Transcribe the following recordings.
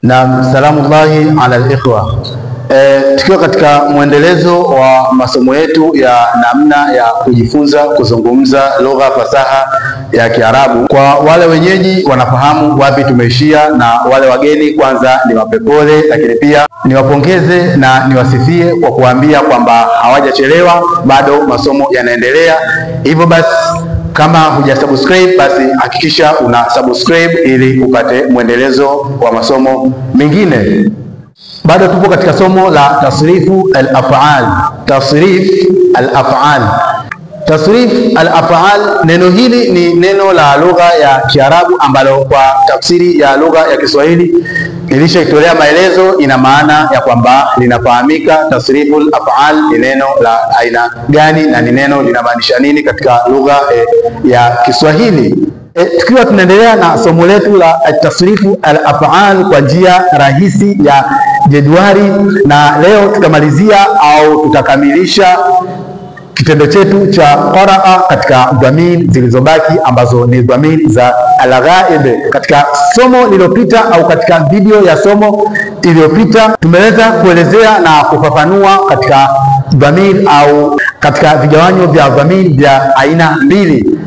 Na salamullahi ala al-ikhwa. Tukiwa katika mwendelezo wa masomo yetu ya namna ya kujifunza kuzungumza lugha fasaha ya Kiarabu. Kwa wale wenyeji wanafahamu wapi tumeishia, na wale wageni kwanza niwape pole, lakini pia niwapongeze na niwasifie kwa kuambia kwamba hawajachelewa, bado masomo yanaendelea. Hivyo basi, kama hujasubscribe basi hakikisha una subscribe ili upate mwendelezo wa masomo mengine. Bado tupo katika somo la tasrifu al-af'al. Tasrif al-af'al. Tasrif al-af'al, neno hili ni neno la lugha ya Kiarabu ambalo kwa tafsiri ya lugha ya Kiswahili nilishaitolea maelezo. Ina maana ya kwamba linafahamika tasrifu al-af'al ni neno la aina gani na ni neno linamaanisha nini katika lugha ya Kiswahili. Tukiwa tunaendelea na somo letu la tasrifu al-af'al kwa njia rahisi ya jedwali, na leo tutamalizia au tutakamilisha kitendo chetu cha qaraa katika dhamiri zilizobaki ambazo ni dhamiri za al-ghaib. Katika somo lililopita au katika video ya somo iliyopita tumeweza kuelezea na kufafanua katika dhamiri au katika vigawanyo vya dhamiri vya aina mbili,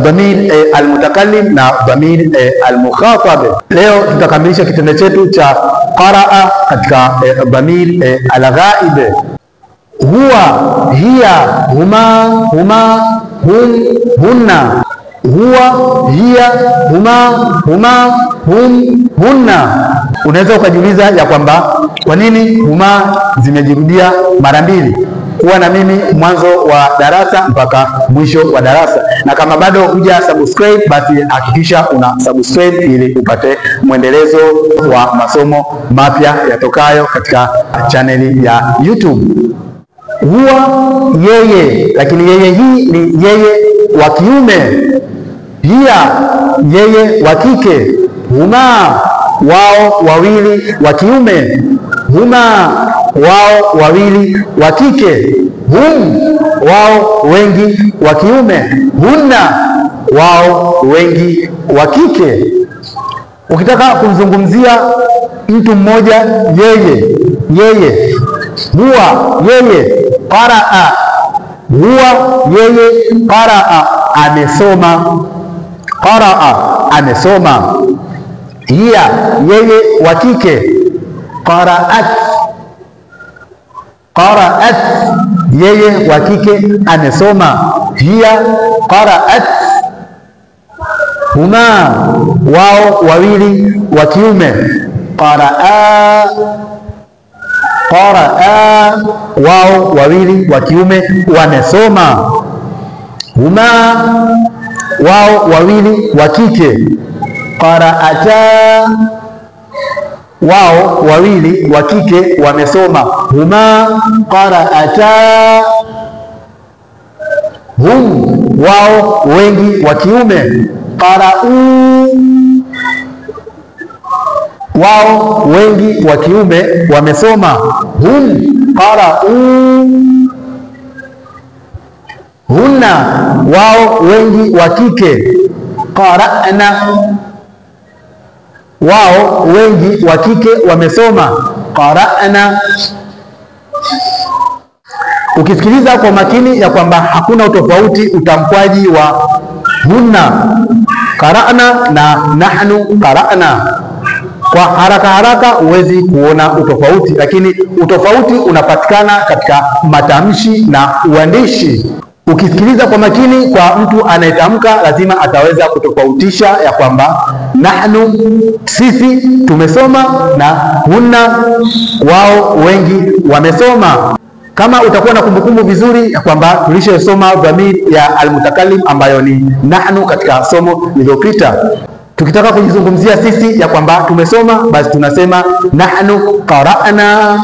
dhamir al-mutakallim na dhamir al-mukhatab. Leo tutakamilisha kitendo chetu cha qaraa katika dhamir al-ghaib. Huwa, hiya, huma, huma, hum, hunna. Huwa, hiya, huma, hum, hunna. Unaweza ukajiuliza ya kwamba kwa nini huma zimejirudia mara mbili? Kuwa na mimi mwanzo wa darasa mpaka mwisho wa darasa, na kama bado huja subscribe basi hakikisha una subscribe ili upate mwendelezo wa masomo mapya yatokayo katika chaneli ya YouTube. Huwa, yeye, lakini yeye hii ni yeye wa kiume. Hiya, yeye wa kike. Huma, wao wawili wa kiume. Huma, wao wawili wa kike. Hum, wao wengi wa kiume. Hunna, wao wengi wa kike. Ukitaka kumzungumzia mtu mmoja, yeye. Huwa, yeye qaraa. Huwa, yeye qaraa, amesoma. Qaraa, amesoma. Hiya, yeye wa kike. Qaraat. Qaraat, yeye wa kike amesoma. Hiya qaraat. Huma, wao wawili wa kiume. Qaraa. Qaraa, wao wawili wa kiume wamesoma. Huma, wao wawili wa kike. Qaraata, wao wawili wa kike wamesoma. Huma qaraata. Hum, wao wengi wa kiume. Qara'u, wao wengi wa kiume wamesoma. Hum qara'u. Hunna, wao wengi wa kike. Qara'na, wao wengi wa kike wamesoma. Qara'na. Ukisikiliza kwa makini ya kwamba hakuna utofauti utamkwaji wa hunna qara'na na nahnu qara'na. Kwa haraka huwezi kuona utofauti, lakini utofauti unapatikana katika matamshi na uandishi. Ukisikiliza kwa makini kwa mtu anayetamka, lazima ataweza kutofautisha ya kwamba nahnu, sisi tumesoma, na hunna, wao wengi wamesoma. Kama utakuwa na kumbukumbu vizuri ya kwamba tulishasoma dhamiri ya almutakallim ambayo ni nahnu katika somo lililopita. Tukitaka kujizungumzia sisi ya kwamba tumesoma, basi tunasema nahnu qara'na.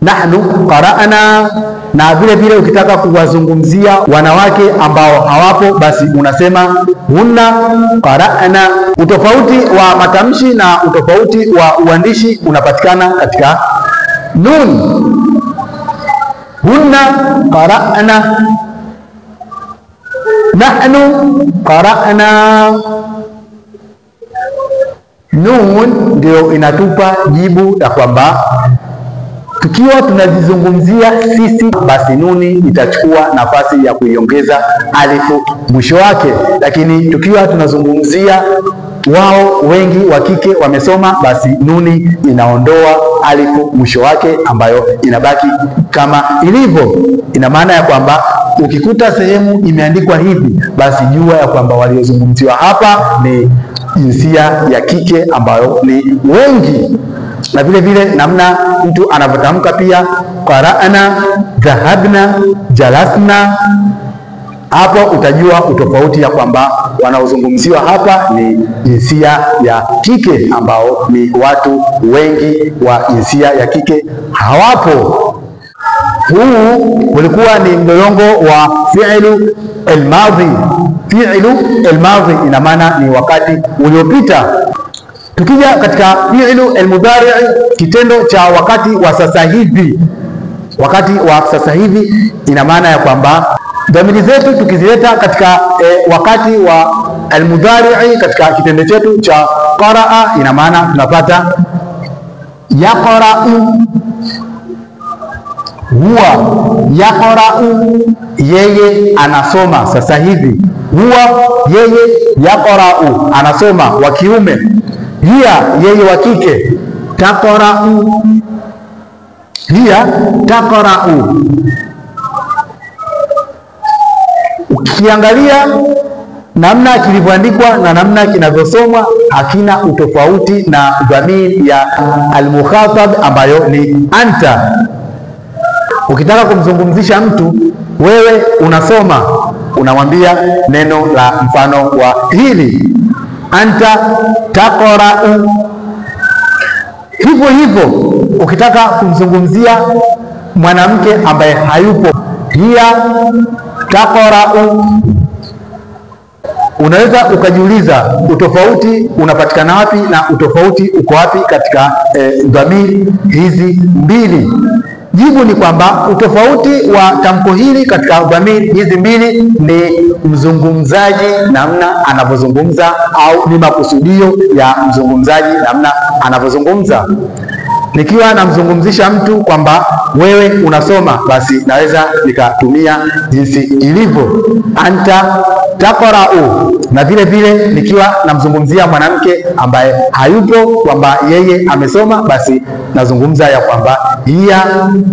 Nahnu qara'na. Na vile vile ukitaka kuwazungumzia wanawake ambao hawapo, basi unasema hunna qara'na. Utofauti wa matamshi na utofauti wa uandishi unapatikana katika nun. Hunna qara'na. Nahnu qara'na. Nun ndio inatupa jibu la kwamba tukiwa tunazizungumzia sisi, basi nuni itachukua nafasi ya kuiongeza alifu mwisho wake, lakini tukiwa tunazungumzia wao wengi wa kike wamesoma, basi nuni inaondoa alifu mwisho wake ambayo inabaki kama ilivyo. Ina maana ya kwamba ukikuta sehemu imeandikwa hivi, basi jua ya kwamba waliozungumziwa hapa ni jinsia ya kike ambayo ni wengi. Na vile vile namna mtu anavyotamka pia, qara'na, dhahabna, jalasna, hapo utajua utofauti ya kwamba wanaozungumziwa hapa ni jinsia ya kike ambao ni watu wengi wa jinsia ya kike hawapo. Huu ulikuwa ni mlolongo wa fi'lu al-madhi. Fi'lu al-madhi ina maana ni wakati uliopita. Tukija katika fi'lu al-mudhari, kitendo cha wakati wa sasa hivi. Wakati wa sasa hivi ina maana ya kwamba dhamiri zetu tukizileta katika wakati wa al-mudhari katika kitendo chetu cha qaraa, ina maana tunapata yaqra'u, huwa yaqra'u, yeye anasoma sasa hivi. Huwa yeye yaqra'u, anasoma, wa kiume. Hiya, yeye wa kike. Taqra'u, hiya taqra'u. Ukiangalia namna kilivyoandikwa na namna kinavyosomwa hakina utofauti na dhamiri ya al-mukhatab ambayo ni anta. Ukitaka kumzungumzisha mtu, wewe unasoma, unamwambia neno la mfano wa hili, anta taqra'u. Hivyo hivyo ukitaka kumzungumzia mwanamke ambaye hayupo, hiya taqra'u. Unaweza ukajiuliza utofauti unapatikana wapi na utofauti uko wapi katika dhamiri hizi mbili. Jibu ni kwamba utofauti wa tamko hili katika dhamiri hizi mbili ni mzungumzaji namna anavyozungumza, au ni makusudio ya mzungumzaji namna anavyozungumza. Nikiwa namzungumzisha mtu kwamba wewe unasoma, basi naweza nikatumia jinsi ilivyo, anta taqra'u. Na vile vile nikiwa namzungumzia mwanamke ambaye hayupo kwamba yeye amesoma, basi nazungumza ya kwamba hiya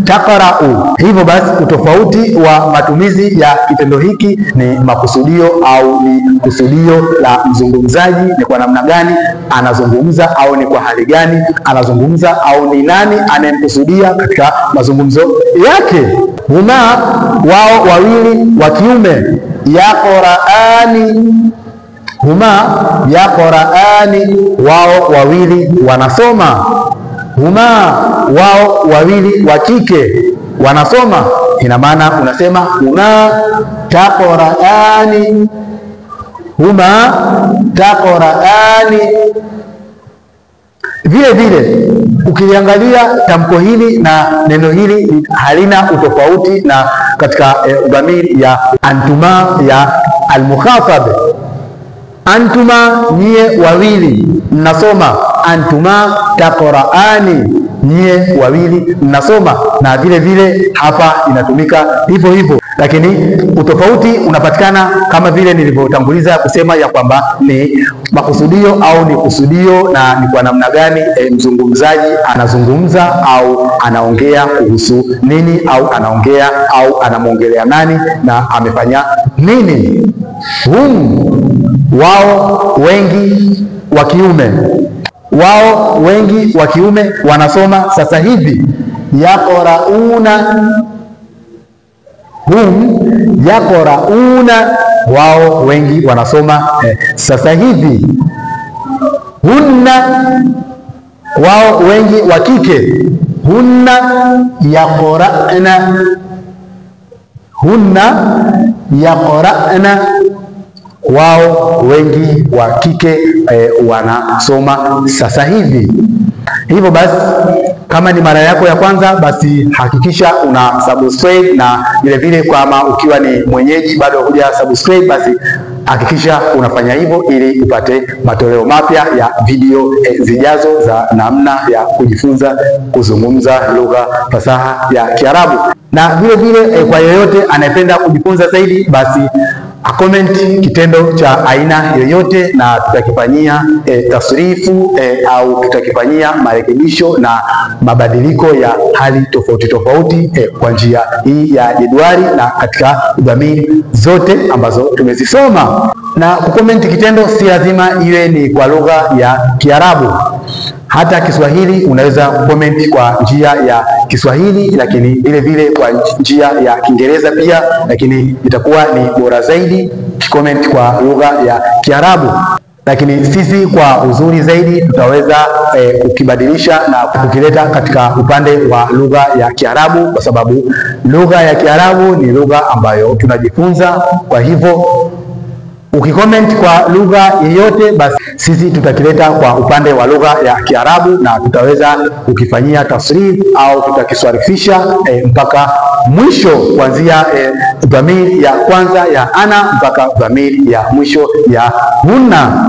taqra'u. Hivyo basi utofauti wa matumizi ya kitendo hiki ni makusudio au ni kusudio la mzungumzaji, ni kwa namna gani anazungumza au ni kwa hali gani anazungumza au ni nani anayemkusudia katika mazungumzo yake. Huma, wao wawili wa kiume. Yaqra'ani, huma yaqra'ani, wao wawili wanasoma. Huma, wao wawili wa kike wanasoma. Ina maana unasema huma taqra'ani, huma taqra'ani. Vile vile ukiliangalia tamko hili na neno hili halina utofauti na katika dhamiri ya antuma ya al-mukhatab. Antuma, nyie wawili mnasoma. Antuma taqra'ani, nyie wawili mnasoma. Na vile vile hapa inatumika hivyo hivyo, lakini utofauti unapatikana kama vile nilivyotanguliza kusema ya kwamba ni makusudio au ni kusudio, na ni kwa namna gani mzungumzaji anazungumza au anaongea kuhusu nini, au anaongea au anamwongelea nani na amefanya nini. Wao wengi wa kiume. Wao wengi wa kiume wanasoma sasa hivi. Yaqra'una, yaqra'una, wao wengi wanasoma sasa hivi. Hunna, wao wengi wa kike. Hunna yaqra'na, hunna yaqra'na, wao wengi wa kike wanasoma sasa hivi. Hivyo basi, kama ni mara yako ya kwanza, basi hakikisha una subscribe, na vile vile kama ukiwa ni mwenyeji bado huja subscribe, basi Hakikisha unafanya hivyo ili upate matoleo mapya ya video zijazo za namna ya kujifunza kuzungumza lugha fasaha ya Kiarabu. Na vile vile kwa yoyote anayependa kujifunza zaidi, basi comment kitendo cha aina yoyote na tutakifanyia tasrifu au tutakifanyia marekebisho na mabadiliko ya hali tofauti tofauti kwa njia hii ya jedwali na katika dhamiri zote ambazo tumezisoma. Na kukomenti kitendo si lazima iwe ni kwa lugha ya Kiarabu. Hata Kiswahili unaweza comment kwa njia ya Kiswahili, lakini vile vile kwa njia ya Kiingereza pia, lakini itakuwa ni bora zaidi comment kwa lugha ya Kiarabu. Lakini sisi kwa uzuri zaidi tutaweza kukibadilisha na kukileta katika upande wa lugha ya Kiarabu, kwa sababu lugha ya Kiarabu ni lugha ambayo tunajifunza. Kwa hivyo ukicomment kwa lugha yoyote, basi sisi tutakileta kwa upande wa lugha ya Kiarabu na tutaweza kukifanyia tasrif au tutakiswarifisha mpaka mwisho, kuanzia dhamiri ya kwanza ya ana mpaka dhamiri ya mwisho ya hunna.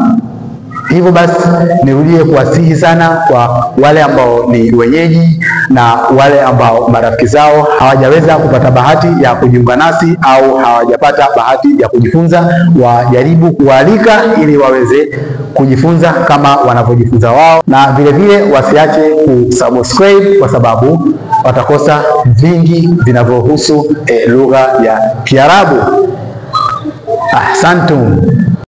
Hivyo basi nirudie kuwasihi sana kwa wale ambao ni wenyeji na wale ambao marafiki zao hawajaweza kupata bahati ya kujiunga nasi au hawajapata bahati ya kujifunza, wajaribu kualika ili waweze kujifunza kama wanavyojifunza wao, na vile vile wasiache kusubscribe kwa sababu watakosa vingi vinavyohusu lugha ya Kiarabu. Ahsantum.